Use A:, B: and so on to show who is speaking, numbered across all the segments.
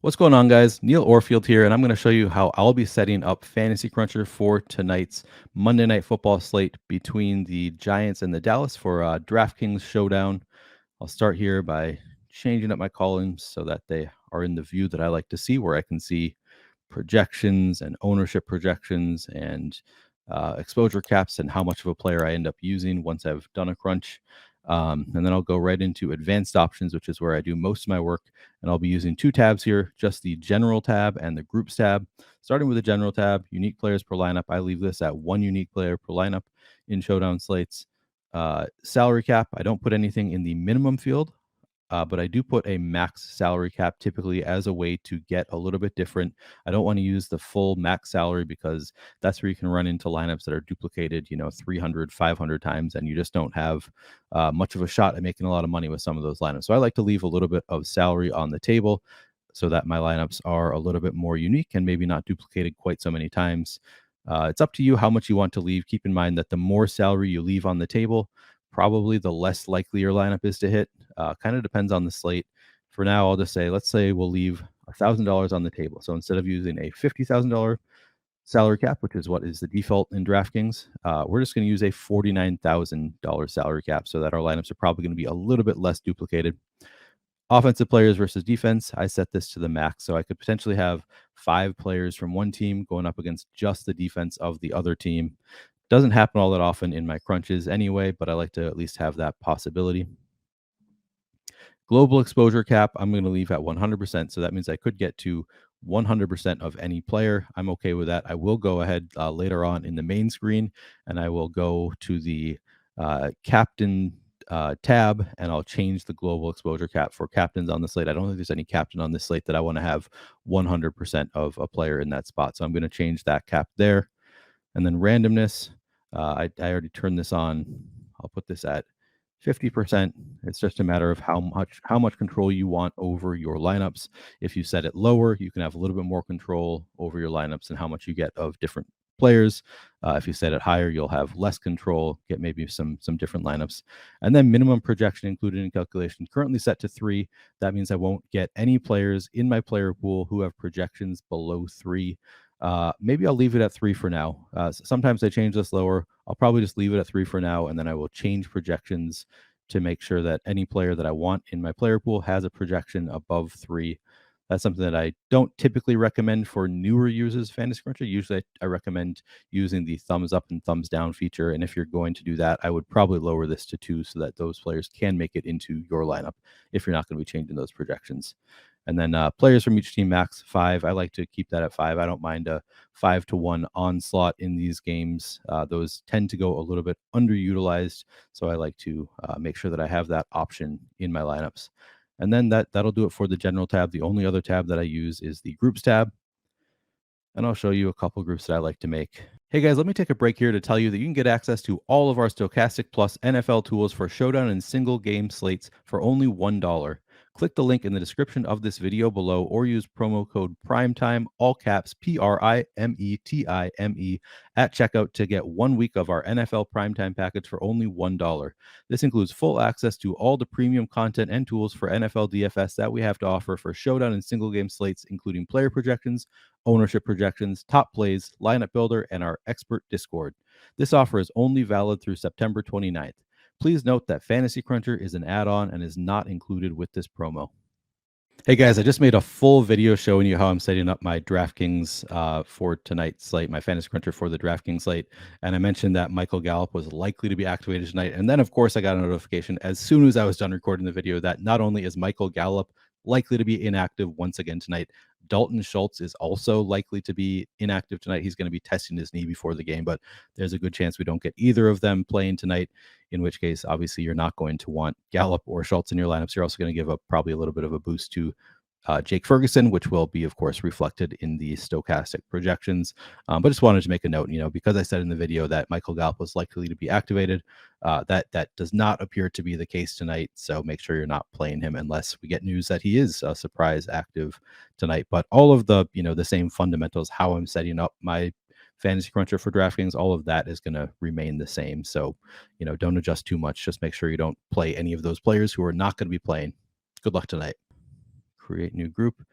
A: What's going on, guys? Neil Orfield here, and I'm going to show you how I'll be setting up Fantasy Cruncher for tonight's Monday Night Football slate between the Giants and the Dallas for DraftKings Showdown. I'll start here by changing up my columns so that they are in the view that I like to see, where I can see projections and ownership projections and exposure caps and how much of a player I end up using once I've done a crunch. And then I'll go right into advanced options, which is where I do most of my work. And I'll be using two tabs here, just the general tab and the groups tab. Starting with the general tab, unique players per lineup. I leave this at one unique player per lineup in Showdown slates. Salary cap, I don't put anything in the minimum field. But I do put a max salary cap typically as a way to get a little bit different. I don't want to use the full max salary because that's where you can run into lineups that are duplicated, 300, 500 times, and you just don't have much of a shot at making a lot of money with some of those lineups. So I like to leave a little bit of salary on the table so that my lineups are a little bit more unique and maybe not duplicated quite so many times. It's up to you how much you want to leave. Keep in mind that the more salary you leave on the table, probably the less likely your lineup is to hit. Kind of depends on the slate. For now, I'll just say, let's say we'll leave $1,000 on the table. So instead of using a $50,000 salary cap, which is what is the default in DraftKings, we're just going to use a $49,000 salary cap so that our lineups are probably going to be a little bit less duplicated. Offensive players versus defense, I set this to the max. So I could potentially have 5 players from one team going up against just the defense of the other team. Doesn't happen all that often in my crunches anyway, but I like to at least have that possibility. Global exposure cap, I'm going to leave at 100%. So that means I could get to 100% of any player. I'm okay with that. I will go ahead later on in the main screen and I will go to the captain tab and I'll change the global exposure cap for captains on the slate. I don't think there's any captain on this slate that I want to have 100% of a player in that spot. So I'm going to change that cap there. And then randomness, I already turned this on. I'll put this at 50%. It's just a matter of how much control you want over your lineups. If you set it lower, you can have a little bit more control over your lineups and how much you get of different players. If you set it higher, you'll have less control, get maybe some different lineups. And then minimum projection included in calculation, currently set to 3. That means I won't get any players in my player pool who have projections below 3. Maybe I'll leave it at 3 for now. Sometimes I change this lower. I'll probably just leave it at 3 for now, and then I will change projections to make sure that any player that I want in my player pool has a projection above 3. That's something that I don't typically recommend for newer users of Fantasy Cruncher. Usually I recommend using the thumbs up and thumbs down feature. And if you're going to do that, I would probably lower this to 2 so that those players can make it into your lineup if you're not going to be changing those projections. And then players from each team max 5. I like to keep that at 5. I don't mind a 5-1 onslaught in these games. Those tend to go a little bit underutilized. So I like to make sure that I have that option in my lineups. And then that'll do it for the general tab. The only other tab that I use is the groups tab. And I'll show you a couple groups that I like to make. Hey guys, let me take a break here to tell you that you can get access to all of our Stokastic Plus NFL tools for Showdown and single game slates for only $1. Click the link in the description of this video below or use promo code PRIMETIME, all caps PRIMETIME, at checkout to get 1 week of our NFL Primetime package for only $1. This includes full access to all the premium content and tools for NFL DFS that we have to offer for Showdown and single game slates, including player projections, ownership projections, top plays, lineup builder, and our expert Discord. This offer is only valid through September 29th. Please note that Fantasy Cruncher is an add-on and is not included with this promo. Hey guys, I just made a full video showing you how I'm setting up my DraftKings for tonight's slate, my Fantasy Cruncher for the DraftKings slate. And I mentioned that Michael Gallup was likely to be activated tonight. And then, of course, I got a notification as soon as I was done recording the video that not only is Michael Gallup likely to be inactive once again tonight, Dalton Schultz is also likely to be inactive tonight. He's going to be testing his knee before the game, but there's a good chance we don't get either of them playing tonight, in which case, obviously, you're not going to want Gallup or Schultz in your lineups. You're also going to give up probably a little bit of a boost to Jake Ferguson, which will be, of course, reflected in the Stokastic projections. But just wanted to make a note, because I said in the video that Michael Gallup was likely to be activated, that does not appear to be the case tonight. So make sure you're not playing him unless we get news that he is a surprise active tonight. But all of the, the same fundamentals, how I'm setting up my Fantasy Cruncher for DraftKings, all of that is going to remain the same. So, don't adjust too much. Just make sure you don't play any of those players who are not going to be playing. Good luck tonight. Create new group.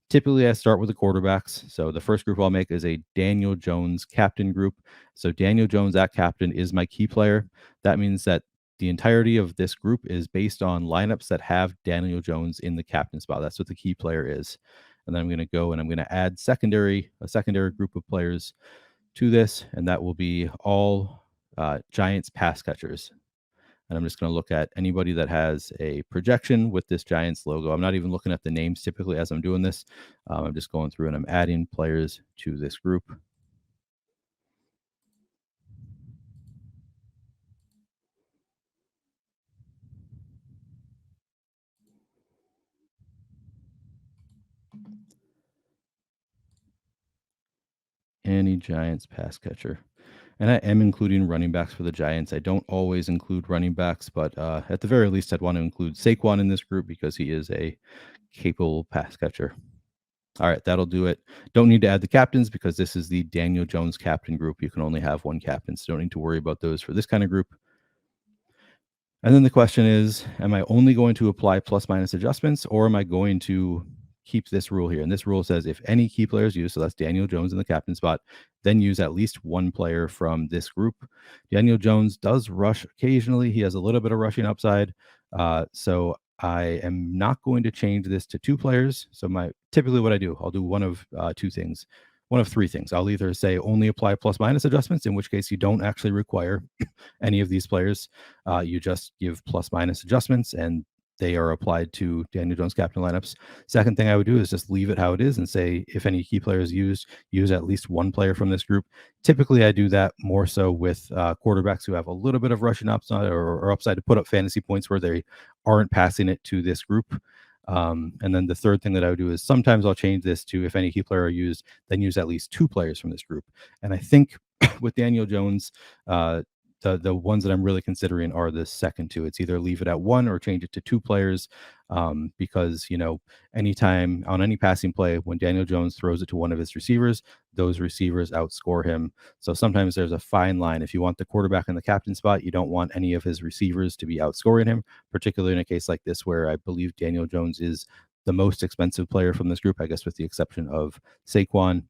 A: Typically, I start with the quarterbacks. So the first group I'll make is a Daniel Jones captain group. So Daniel Jones at captain is my key player. That means that the entirety of this group is based on lineups that have Daniel Jones in the captain spot. That's what the key player is. And then I'm going to go and I'm going to add a secondary group of players to this, and that will be all Giants pass catchers. And I'm just going to look at anybody that has a projection with this Giants logo. I'm not even looking at the names typically as I'm doing this. I'm just going through and I'm adding players to this group. Any Giants pass catcher. And I am including running backs for the Giants. I don't always include running backs, but at the very least, I'd want to include Saquon in this group because he is a capable pass catcher. All right, that'll do it. Don't need to add the captains because this is the Daniel Jones captain group. You can only have one captain, so don't need to worry about those for this kind of group. And then the question is, am I only going to apply plus minus adjustments, or am I going to keep this rule here? And this rule says if any key players used, so that's Daniel Jones in the captain spot, then use at least one player from this group. Daniel Jones does rush occasionally. He has a little bit of rushing upside. So I am not going to change this to two players. So typically what I do, I'll do one of three things. I'll either say only apply plus minus adjustments, in which case you don't actually require any of these players. You just give plus minus adjustments and they are applied to Daniel Jones captain lineups. Second thing I would do is just leave it how it is and say if any key players use at least one player from this group. Typically, I do that more so with quarterbacks who have a little bit of rushing upside or upside to put up fantasy points where they aren't passing it to this group. And then the third thing that I would do is sometimes I'll change this to if any key player are used, then use at least two players from this group. And I think with Daniel Jones, the ones that I'm really considering are the second two. It's either leave it at one or change it to two players, because anytime on any passing play when Daniel Jones throws it to one of his receivers, those receivers outscore him. So sometimes there's a fine line. If you want the quarterback in the captain spot, you don't want any of his receivers to be outscoring him, particularly in a case like this where I believe Daniel Jones is the most expensive player from this group, I guess with the exception of Saquon.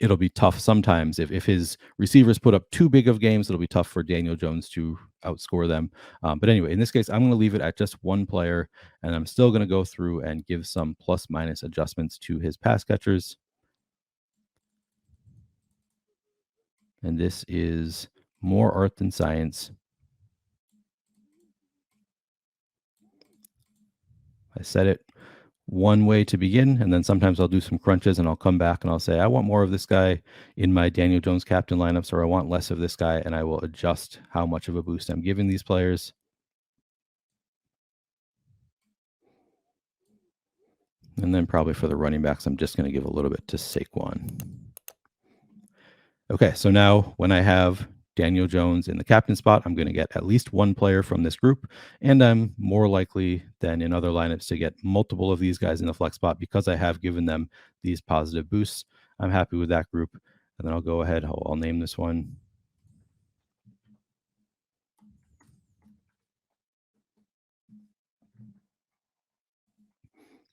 A: It'll be tough sometimes if his receivers put up too big of games. It'll be tough for Daniel Jones to outscore them. But anyway, in this case, I'm going to leave it at just one player, and I'm still going to go through and give some plus minus adjustments to his pass catchers. And this is more art than science. I said it one way to begin, and then sometimes I'll do some crunches and I'll come back and I'll say I want more of this guy in my Daniel Jones captain lineups, or I want less of this guy, and I will adjust how much of a boost I'm giving these players. And then probably for the running backs, I'm just going to give a little bit to Saquon. Okay, so now when I have Daniel Jones in the captain spot, I'm going to get at least one player from this group, and I'm more likely than in other lineups to get multiple of these guys in the flex spot because I have given them these positive boosts. I'm happy with that group, and then I'll go ahead. I'll name this one.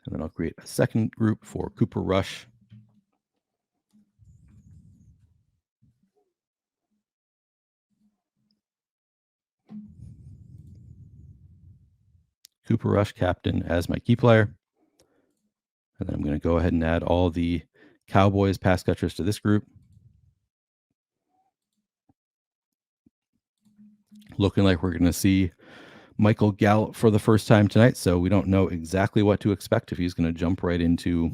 A: And then I'll create a second group for Cooper Rush. Cooper Rush captain as my key player. And then I'm going to go ahead and add all the Cowboys pass catchers to this group. Looking like we're going to see Michael Gallup for the first time tonight, so we don't know exactly what to expect, if he's going to jump right into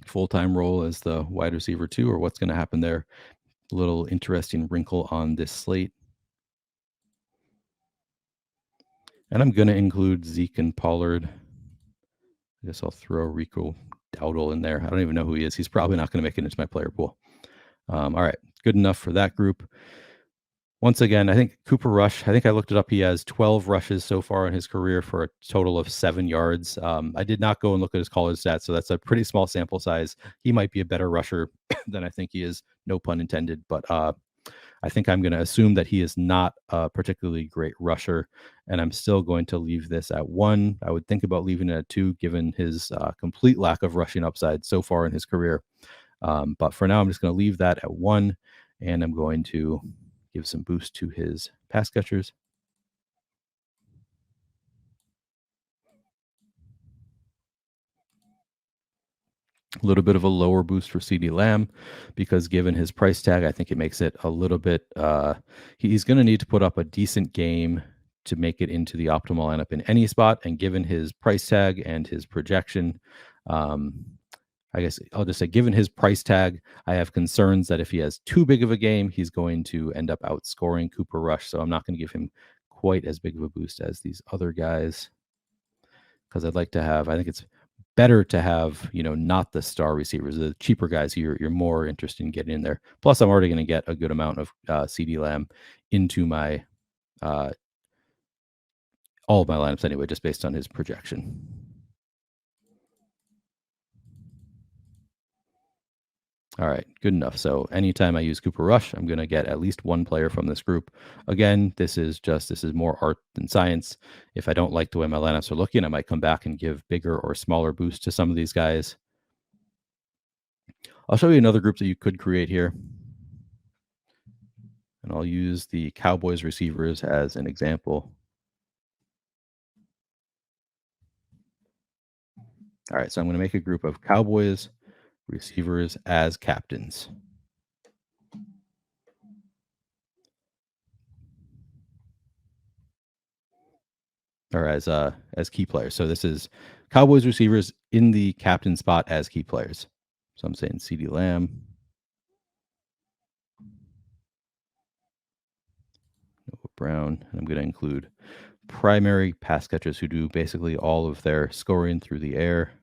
A: full-time role as the wide receiver 2 or what's going to happen there. A little interesting wrinkle on this slate. And I'm going to include Zeke and Pollard. I guess I'll throw Rico Dowdle in there. I don't even know who he is. He's probably not going to make it into my player pool. All right, good enough for that group. Once again, I think Cooper Rush, I think I looked it up. He has 12 rushes so far in his career for a total of 7 yards. I did not go and look at his college stats, so that's a pretty small sample size. He might be a better rusher than I think he is, no pun intended. But I think I'm going to assume that he is not a particularly great rusher, and I'm still going to leave this at 1. I would think about leaving it at 2, given his complete lack of rushing upside so far in his career. But for now, I'm just going to leave that at 1, and I'm going to give some boost to his pass catchers. A little bit of a lower boost for CD Lamb because given his price tag, I think it makes it a little bit. He's going to need to put up a decent game to make it into the optimal lineup in any spot. And given his price tag and his projection, um, I guess I'll just say, given his price tag, I have concerns that if he has too big of a game, he's going to end up outscoring Cooper Rush. So I'm not going to give him quite as big of a boost as these other guys because I'd like to have. I think it's better to have, not the star receivers, the cheaper guys. You're more interested in getting in there. Plus, I'm already going to get a good amount of CD Lamb into my all of my lineups anyway, just based on his projection. All right, good enough. So anytime I use Cooper Rush, I'm going to get at least one player from this group. Again, this is more art than science. If I don't like the way my lineups are looking, I might come back and give bigger or smaller boosts to some of these guys. I'll show you another group that you could create here. And I'll use the Cowboys receivers as an example. All right, so I'm going to make a group of Cowboys receivers as captains. Or as key players. So this is Cowboys receivers in the captain spot as key players. So I'm saying CD Lamb, Noah Brown, and I'm going to include primary pass catchers who do basically all of their scoring through the air.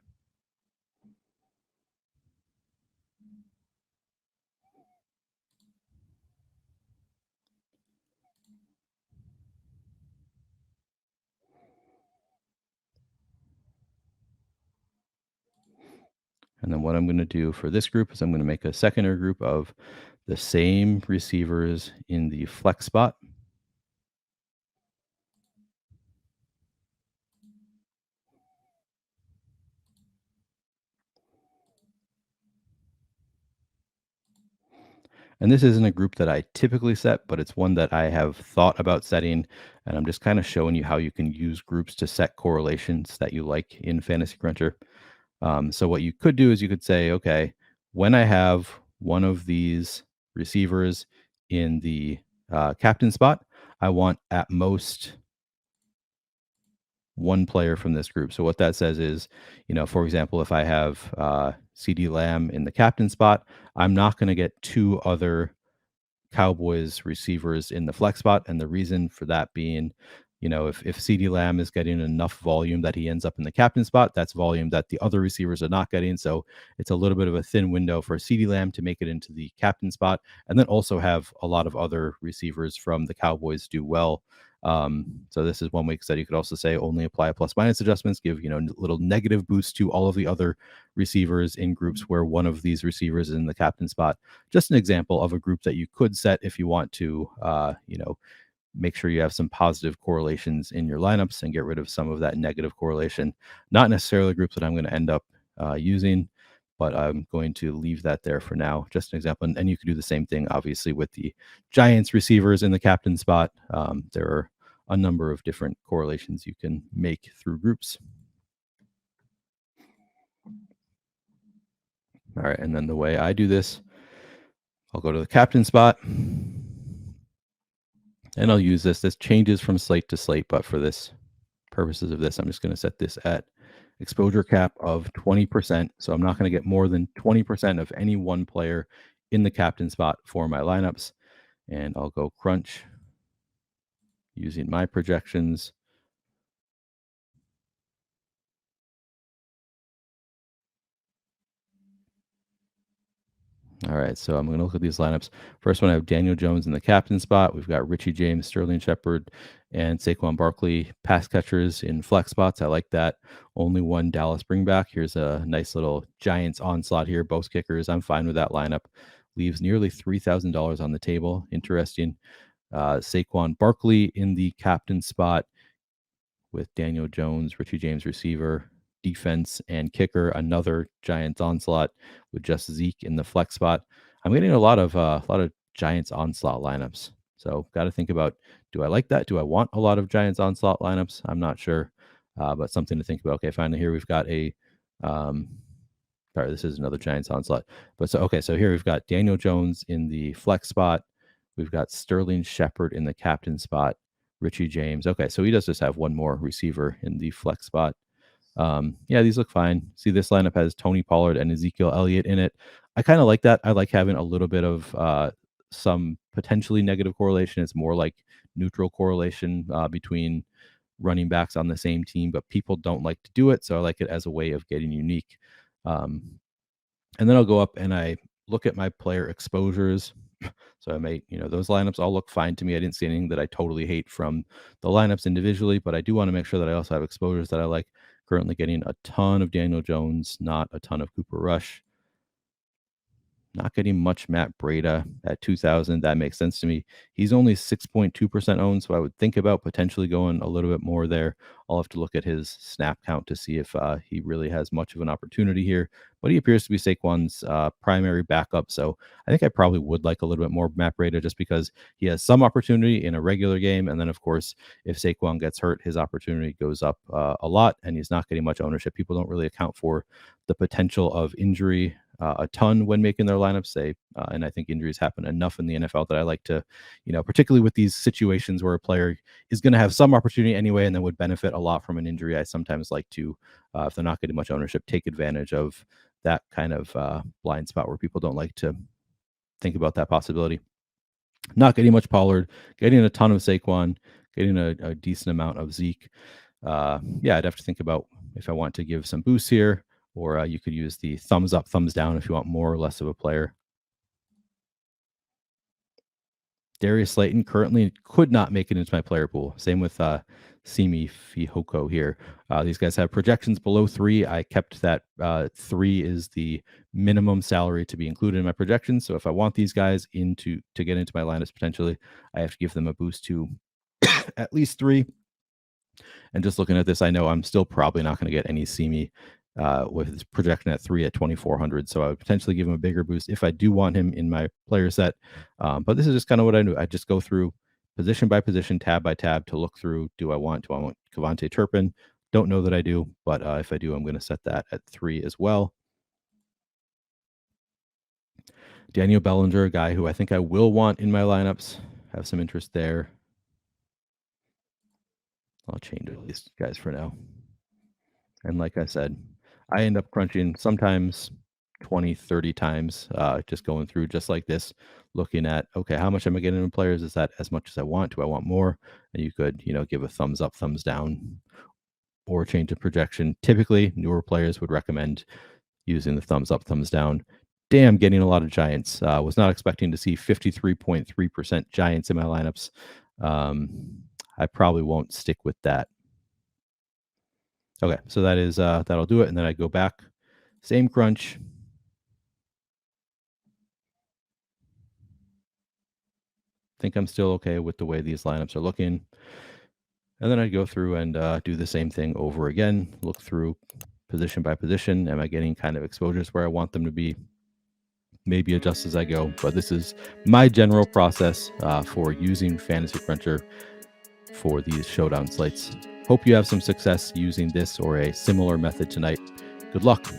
A: And then what I'm going to do for this group is I'm going to make a secondary group of the same receivers in the flex spot. And this isn't a group that I typically set, but it's one that I have thought about setting. And I'm just kind of showing you how you can use groups to set correlations that you like in Fantasy Cruncher. So what you could do is you could say, okay, when I have one of these receivers in the captain spot, I want at most one player from this group. So what that says is, for example, if I have CD Lamb in the captain spot, I'm not going to get 2 other Cowboys receivers in the flex spot. And the reason for that being, if CD Lamb is getting enough volume that he ends up in the captain spot, that's volume that the other receivers are not getting. So it's a little bit of a thin window for CD Lamb to make it into the captain spot, and then also have a lot of other receivers from the Cowboys do well. So this is one way that you could also say only apply plus minus adjustments, give little negative boost to all of the other receivers in groups where one of these receivers is in the captain spot. Just an example of a group that you could set if you want to make sure you have some positive correlations in your lineups and get rid of some of that negative correlation. Not necessarily groups that I'm going to end up using, but I'm going to leave that there for now. Just an example. And you could do the same thing, obviously, with the Giants receivers in the captain spot. There are a number of different correlations you can make through groups. All right, and then the way I do this, I'll go to the captain spot, and I'll use this. This changes from slate to slate, but for this purposes of this, I'm just going to set this at exposure cap of 20%. So I'm not going to get more than 20% of any one player in the captain spot for my lineups. And I'll go crunch using my projections. All right, so I'm going to look at these lineups. First one, I have Daniel Jones in the captain spot. We've got Richie James, Sterling Shepard, and Saquon Barkley pass catchers in flex spots. I like that. Only one Dallas bringback. Here's a nice little Giants onslaught here, both kickers. I'm fine with that lineup. leaves nearly $3,000 on the table. Interesting. Saquon Barkley in the captain spot with Daniel Jones, Richie James receiver, defense, and kicker. Another Giants onslaught with just Zeke in the flex spot. I'm getting a lot of Giants onslaught lineups. So got to think about, do I like that? Do I want a lot of Giants onslaught lineups? I'm not sure, but something to think about. Okay, finally here we've got a sorry, this is another Giants onslaught. But so here we've got Daniel Jones in the flex spot. We've got Sterling Shepard in the captain spot. Richie James. Okay, so he does just have one more receiver in the flex spot. Yeah, these look fine. See, this lineup has Tony Pollard and Ezekiel Elliott in it. I kind of like that. I like having a little bit of some potentially negative correlation. It's more like neutral correlation between running backs on the same team, but people don't like to do it. So I like it as a way of getting unique. And then I'll go up and I look at my player exposures. So I may, those lineups all look fine to me. I didn't see anything that I totally hate from the lineups individually, but I do want to make sure that I also have exposures that I like. Currently getting a ton of Daniel Jones, not a ton of Cooper Rush. Not getting much Matt Breida at 2,000. That makes sense to me. He's only 6.2% owned, so I would think about potentially going a little bit more there. I'll have to look at his snap count to see if he really has much of an opportunity here. But he appears to be Saquon's primary backup, so I think I probably would like a little bit more Matt Breida just because he has some opportunity in a regular game. And then, of course, if Saquon gets hurt, his opportunity goes up a lot, and he's not getting much ownership. People don't really account for the potential of injury a ton when making their lineups, and I think injuries happen enough in the NFL that I like to, particularly with these situations where a player is going to have some opportunity anyway and then would benefit a lot from an injury. I sometimes like to, if they're not getting much ownership, take advantage of that kind of blind spot where people don't like to think about that possibility. Not getting much Pollard, getting a ton of Saquon, getting a decent amount of Zeke. Yeah, I'd have to think about if I want to give some boosts here. Or you could use the thumbs up, thumbs down if you want more or less of a player. Darius Slayton currently could not make it into my player pool. Same with Simi Fihoko here. These guys have projections below 3. I kept that 3 is the minimum salary to be included in my projections. So if I want these guys to get into my lineups potentially, I have to give them a boost to at least 3. And just looking at this, I know I'm still probably not going to get any Simi with his projection at 3 at 2,400. So I would potentially give him a bigger boost if I do want him in my player set. But this is just kind of what I do. I just go through position by position, tab by tab to look through. Do I want Kevontae Turpin? Don't know that I do, but if I do, I'm going to set that at 3 as well. Daniel Bellinger, a guy who I think I will want in my lineups. Have some interest there. I'll change these guys for now. And like I said, I end up crunching sometimes 20, 30 times, just going through just like this, looking at, okay, how much am I getting in players? Is that as much as I want? Do I want more? And you could, give a thumbs up, thumbs down, or change the projection. Typically, newer players would recommend using the thumbs up, thumbs down. Damn, getting a lot of Giants. Was not expecting to see 53.3% Giants in my lineups. I probably won't stick with that. Okay, so that is that'll do it, and then I go back, same crunch. Think I'm still okay with the way these lineups are looking, and then I go through and do the same thing over again. Look through position by position. Am I getting kind of exposures where I want them to be? Maybe adjust as I go, but this is my general process for using Fantasy Cruncher for these showdown slates. Hope you have some success using this or a similar method tonight. Good luck.